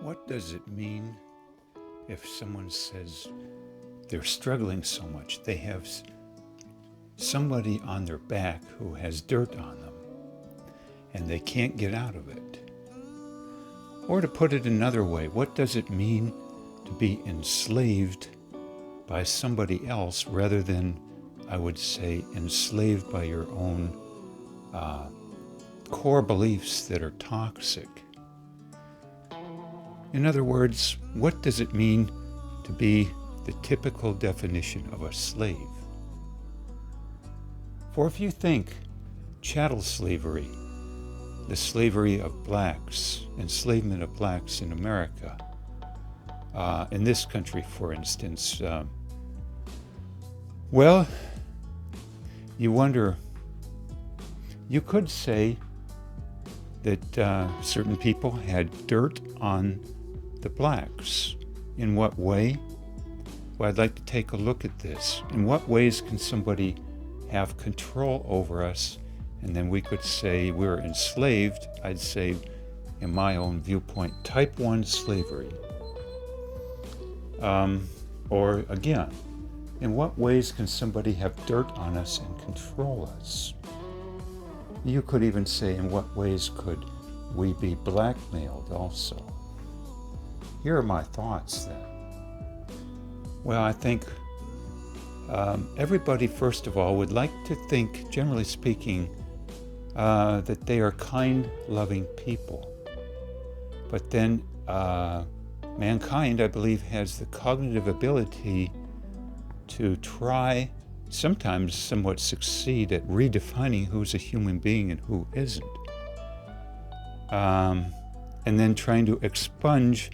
What does it mean if someone says they're struggling so much, they have somebody on their back who has dirt on them and they can't get out of it? Or to put it another way, what does it mean to be enslaved by somebody else rather than, I would say, enslaved by your own core beliefs that are toxic? In other words, what does it mean to be the typical definition of a slave? For if you think chattel slavery, the slavery of blacks, enslavement of blacks in America, in this country, for instance, well, you wonder, you could say that certain people had dirt on the blacks. In what way? Well, I'd like to take a look at this. In what ways can somebody have control over us? And then we could say we're enslaved. I'd say, in my own viewpoint, type 1 slavery. Or again, in what ways can somebody have dirt on us and control us? You could even say, in what ways could we be blackmailed also? Here are my thoughts then. Well, I think everybody, first of all, would like to think, generally speaking, that they are kind, loving people. But then mankind, I believe, has the cognitive ability to try, sometimes somewhat succeed at redefining who's a human being and who isn't. And then trying to expunge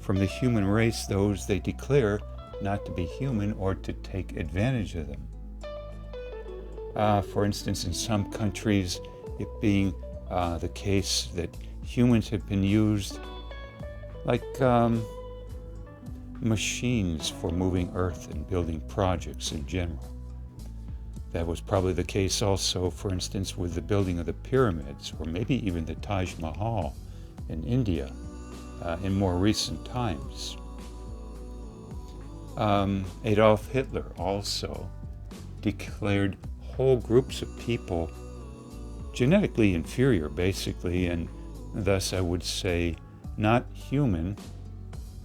from the human race those they declare not to be human or to take advantage of them. For instance, in some countries, it being the case that humans have been used like machines for moving earth and building projects in general. That was probably the case also, for instance, with the building of the pyramids, or maybe even the Taj Mahal in India in more recent times. Adolf Hitler also declared whole groups of people genetically inferior, basically, and thus I would say not human.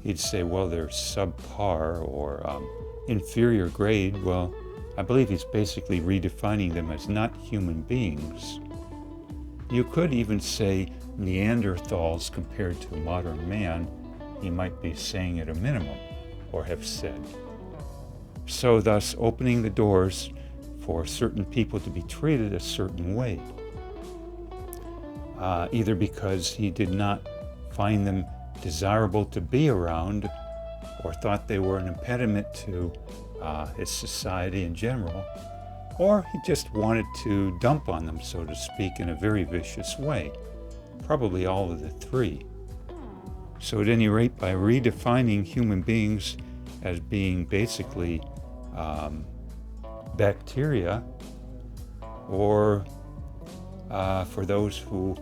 He'd say, well, they're subpar or inferior grade. Well, I believe he's basically redefining them as not human beings. You could even say Neanderthals compared to modern man, he might be saying at a minimum, or have said. So thus opening the doors for certain people to be treated a certain way, either because he did not find them desirable to be around or thought they were an impediment to his society in general, or he just wanted to dump on them, so to speak, in a very vicious way. Probably all of the three. So at any rate, by redefining human beings as being basically bacteria, or for those who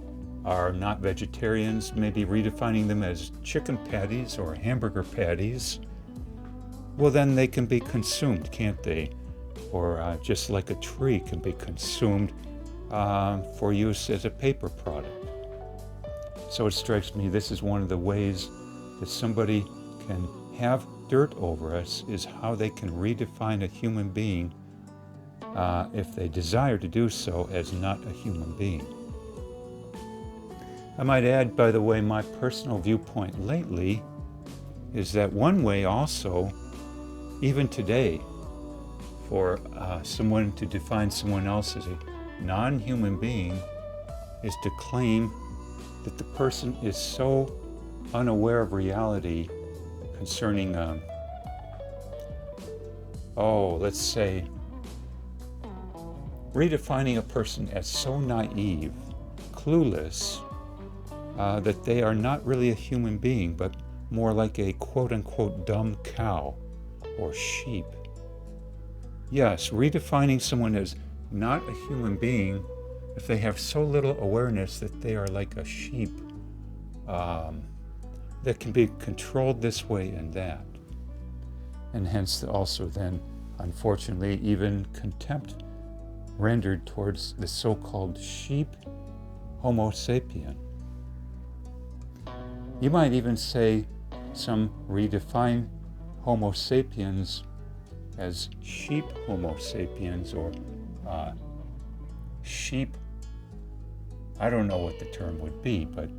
are not vegetarians, maybe redefining them as chicken patties or hamburger patties, well, then they can be consumed, can't they? Or just like a tree can be consumed for use as a paper product. So it strikes me this is one of the ways that somebody can have dirt over us, is how they can redefine a human being if they desire to do so as not a human being. I might add, by the way, my personal viewpoint lately is that one way also, even today, for someone to define someone else as a non-human being is to claim that the person is so unaware of reality concerning, let's say, redefining a person as so naive, clueless, that they are not really a human being, but more like a quote-unquote dumb cow or sheep. Yes, redefining someone as not a human being if they have so little awareness that they are like a sheep that can be controlled this way and that. And hence also then, unfortunately, even contempt rendered towards the so-called sheep Homo sapien. You might even say some redefine Homo sapiens as sheep Homo sapiens, or sheep, I don't know what the term would be, but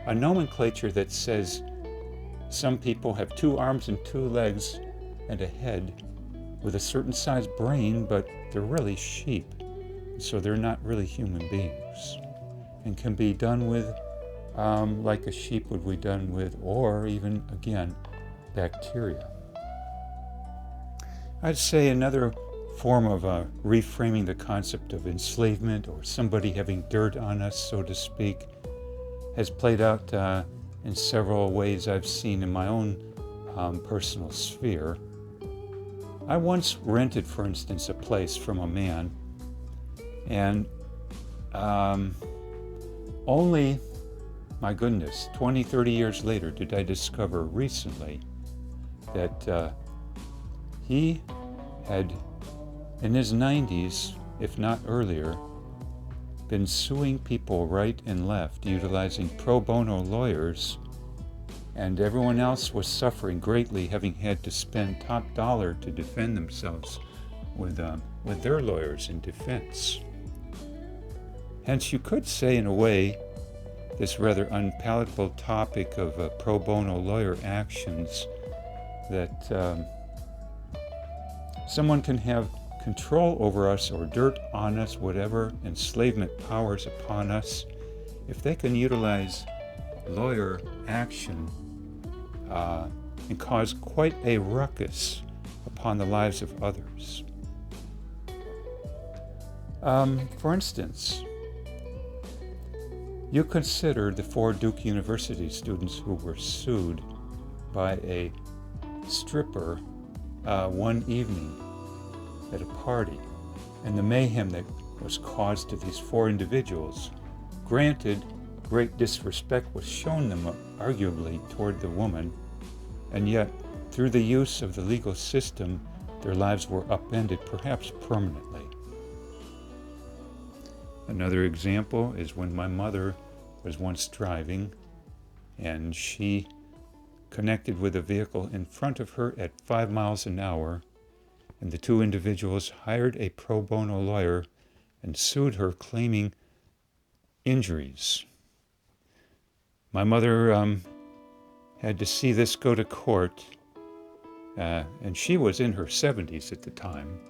a nomenclature that says some people have 2 arms and 2 legs and a head with a certain size brain, but they're really sheep, so they're not really human beings, and can be done with like a sheep would be done with, or even, again, bacteria. I'd say another form of reframing the concept of enslavement, or somebody having dirt on us, so to speak, has played out in several ways I've seen in my own personal sphere. I once rented, for instance, a place from a man, and only, my goodness, 20, 30 years later did I discover recently that he had, in his 90s, if not earlier, been suing people right and left, utilizing pro bono lawyers, and everyone else was suffering greatly, having had to spend top dollar to defend themselves with their lawyers in defense. Hence, you could say, in a way, this rather unpalatable topic of pro bono lawyer actions, that someone can have control over us or dirt on us, whatever enslavement powers upon us, if they can utilize lawyer action and cause quite a ruckus upon the lives of others. For instance, you consider the 4 Duke University students who were sued by a stripper one evening at a party, and the mayhem that was caused to these 4 individuals. Granted, great disrespect was shown them, arguably, toward the woman, and yet, through the use of the legal system, their lives were upended, perhaps permanently. Another example is when my mother was once driving, and she connected with a vehicle in front of her at 5 miles an hour, and the 2 individuals hired a pro bono lawyer and sued her, claiming injuries. My mother had to see this go to court, and she was in her 70s at the time,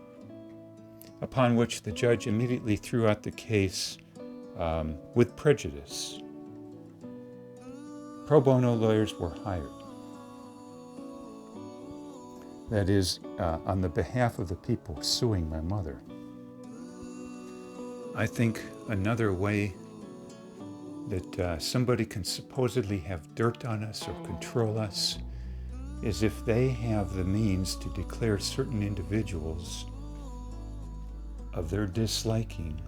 upon which the judge immediately threw out the case with prejudice. Pro bono lawyers were hired. That is, on the behalf of the people suing my mother. I think another way that somebody can supposedly have dirt on us or control us is if they have the means to declare certain individuals of their disliking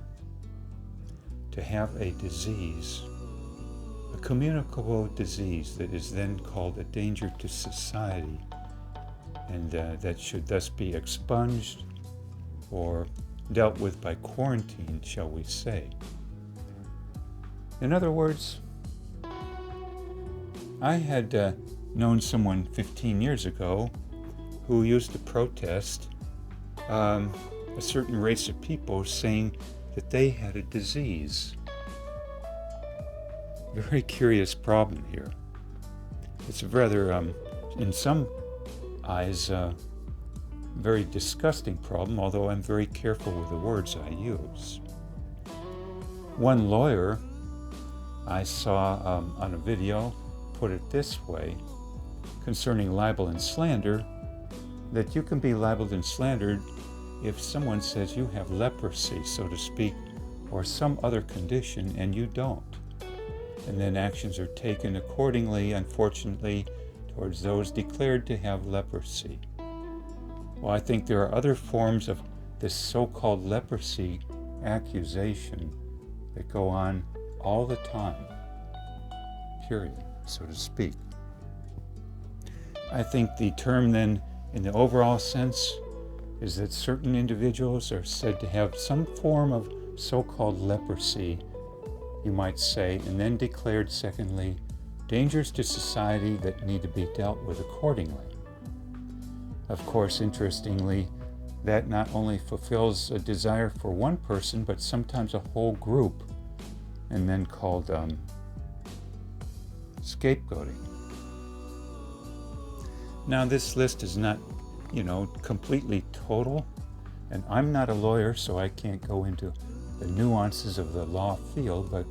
to have a disease, a communicable disease that is then called a danger to society, and that should thus be expunged or dealt with by quarantine, shall we say. In other words, I had known someone 15 years ago who used to protest a certain race of people, saying that they had a disease. Very curious problem here. It's a rather, in some eyes, very disgusting problem, although I'm very careful with the words I use. One lawyer I saw on a video put it this way concerning libel and slander, that you can be libeled and slandered if someone says you have leprosy, so to speak, or some other condition, and you don't. And then actions are taken accordingly, unfortunately, towards those declared to have leprosy. Well, I think there are other forms of this so-called leprosy accusation that go on all the time, period, so to speak. I think the term then, in the overall sense, is that certain individuals are said to have some form of so-called leprosy, you might say, and then declared, secondly, dangers to society that need to be dealt with accordingly. Of course, interestingly, that not only fulfills a desire for one person, but sometimes a whole group, and then called scapegoating. Now, this list is not, completely total, and I'm not a lawyer, so I can't go into the nuances of the law field, but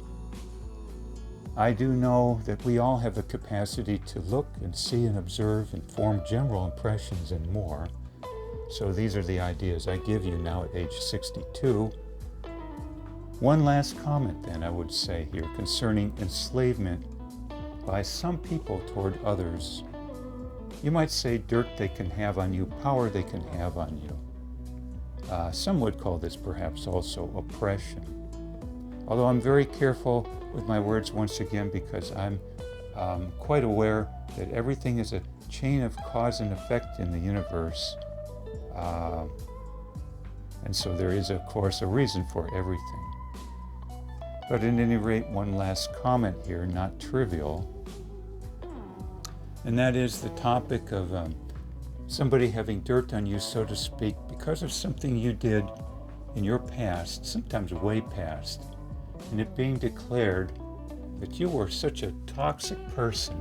I do know that we all have the capacity to look and see and observe and form general impressions and more. So these are the ideas I give you now at age 62. One last comment then I would say here concerning enslavement by some people toward others. You might say dirt they can have on you, power they can have on you. Some would call this perhaps also oppression. Although I'm very careful with my words once again because I'm quite aware that everything is a chain of cause and effect in the universe. And so there is, of course, a reason for everything. But at any rate, one last comment here, not trivial, and that is the topic of somebody having dirt on you, so to speak, because of something you did in your past, sometimes way past, and it being declared that you were such a toxic person,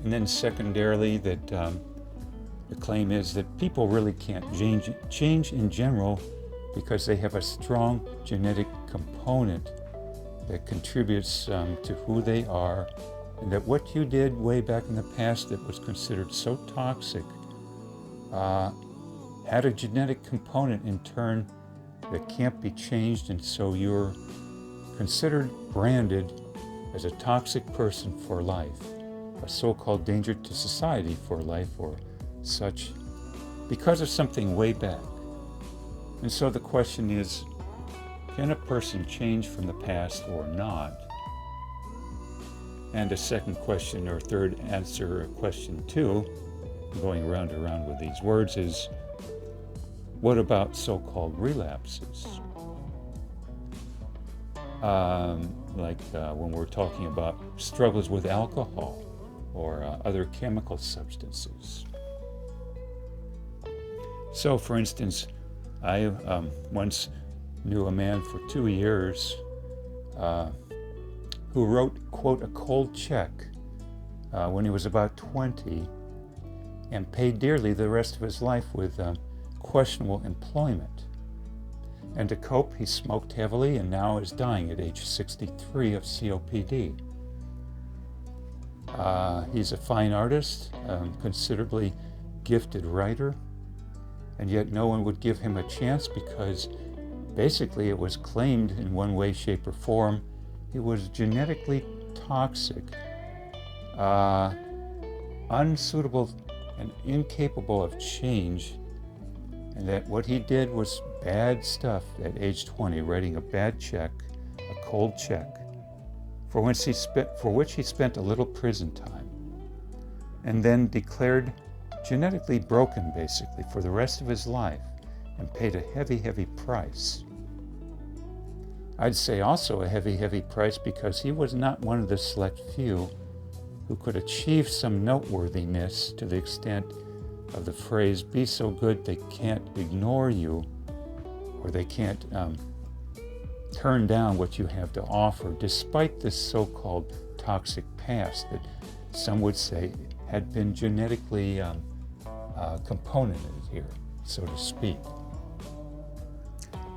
and then secondarily that the claim is that people really can't change in general because they have a strong genetic component that contributes to who they are, and that what you did way back in the past that was considered so toxic had a genetic component in turn that can't be changed, and so you're considered branded as a toxic person for life, a so-called danger to society for life or such, because of something way back. And so the question is, can a person change from the past or not? And a second question or third answer, question 2, going round and round with these words, is what about so-called relapses? Like when we're talking about struggles with alcohol or other chemical substances. So, for instance, I once knew a man for 2 years who wrote, quote, a cold check when he was about 20 and paid dearly the rest of his life with questionable employment. And to cope, he smoked heavily and now is dying at age 63 of COPD. He's a fine artist, considerably gifted writer, and yet no one would give him a chance because basically it was claimed in one way, shape, or form he was genetically toxic, unsuitable and incapable of change, and that what he did was bad stuff at age 20, writing a bad check, a cold check, for which he spent a little prison time, and then declared genetically broken, basically, for the rest of his life, and paid a heavy, heavy price. I'd say also a heavy, heavy price because he was not one of the select few who could achieve some noteworthiness to the extent of the phrase, be so good they can't ignore you, or they can't turn down what you have to offer, despite this so-called toxic past that some would say had been genetically componented here, so to speak.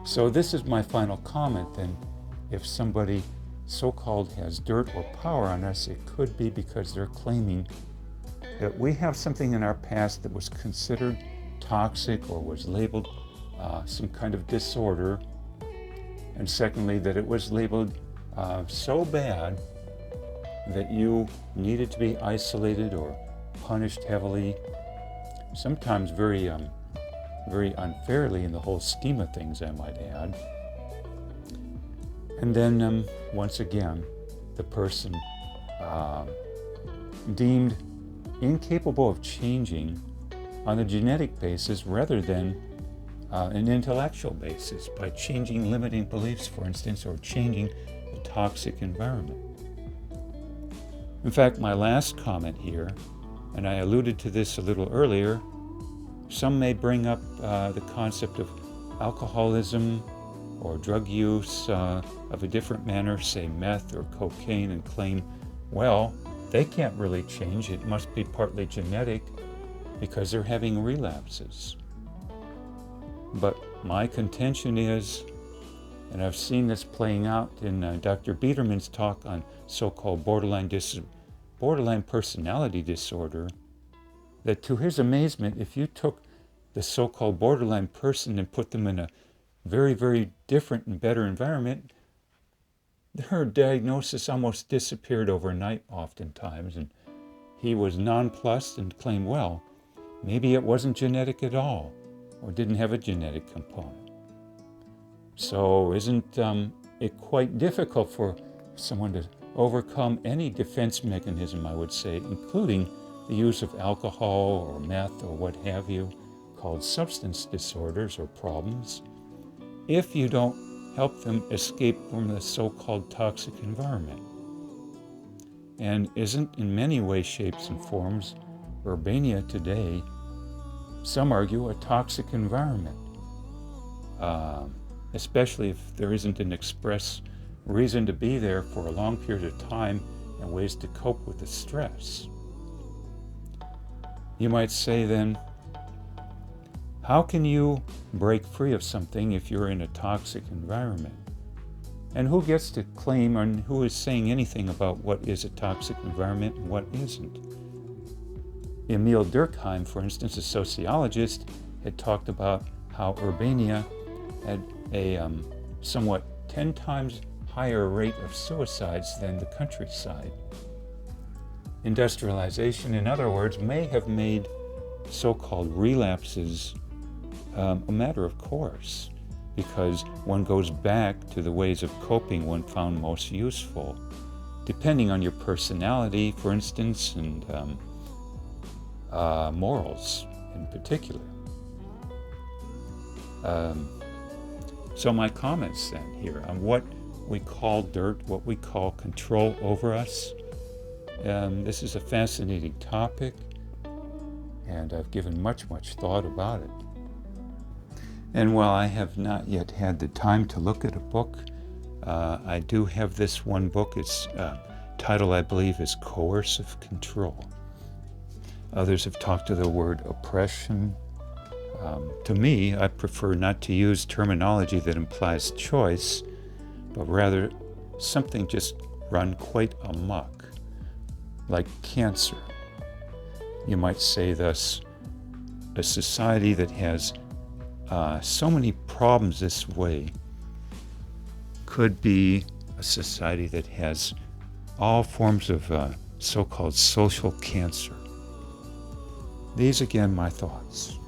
So this is my final comment then. If somebody so-called has dirt or power on us, it could be because they're claiming that we have something in our past that was considered toxic or was labeled some kind of disorder, and secondly, that it was labeled so bad that you needed to be isolated or punished heavily, sometimes very unfairly in the whole scheme of things, I might add. And then once again, the person deemed incapable of changing on a genetic basis rather than an intellectual basis, by changing limiting beliefs, for instance, or changing a toxic environment. In fact, my last comment here, and I alluded to this a little earlier, some may bring up the concept of alcoholism or drug use of a different manner, say meth or cocaine, and claim, well, they can't really change, it must be partly genetic because they're having relapses. But my contention is, and I've seen this playing out in Dr. Biederman's talk on so-called borderline personality disorder, that to his amazement, if you took the so-called borderline person and put them in a very, very different and better environment, her diagnosis almost disappeared overnight oftentimes, and he was nonplussed and claimed, well, maybe it wasn't genetic at all, or didn't have a genetic component. So isn't it quite difficult for someone to overcome any defense mechanism, I would say, including the use of alcohol or meth or what have you, called substance disorders or problems, if you don't help them escape from the so-called toxic environment? And isn't in many ways, shapes, and forms Urbania today, some argue, a toxic environment, especially if there isn't an express reason to be there for a long period of time and ways to cope with the stress? You might say then, how can you break free of something if you're in a toxic environment? And who gets to claim, and who is saying anything about what is a toxic environment and what isn't? Emil Durkheim, for instance, a sociologist, had talked about how Urbania had a somewhat 10 times higher rate of suicides than the countryside. Industrialization, in other words, may have made so-called relapses a matter of course, because one goes back to the ways of coping one found most useful, depending on your personality, for instance, and morals in particular. So my comments then here on what we call dirt, what we call control over us. This is a fascinating topic, and I've given much thought about it. And while I have not yet had the time to look at a book, I do have this one book. Its title, I believe, is Coercive Control. Others have talked to the word oppression. To me, I prefer not to use terminology that implies choice, but rather something just run quite amok, like cancer. You might say thus, a society that has so many problems this way could be a society that has all forms of so-called social cancer. These again, my thoughts.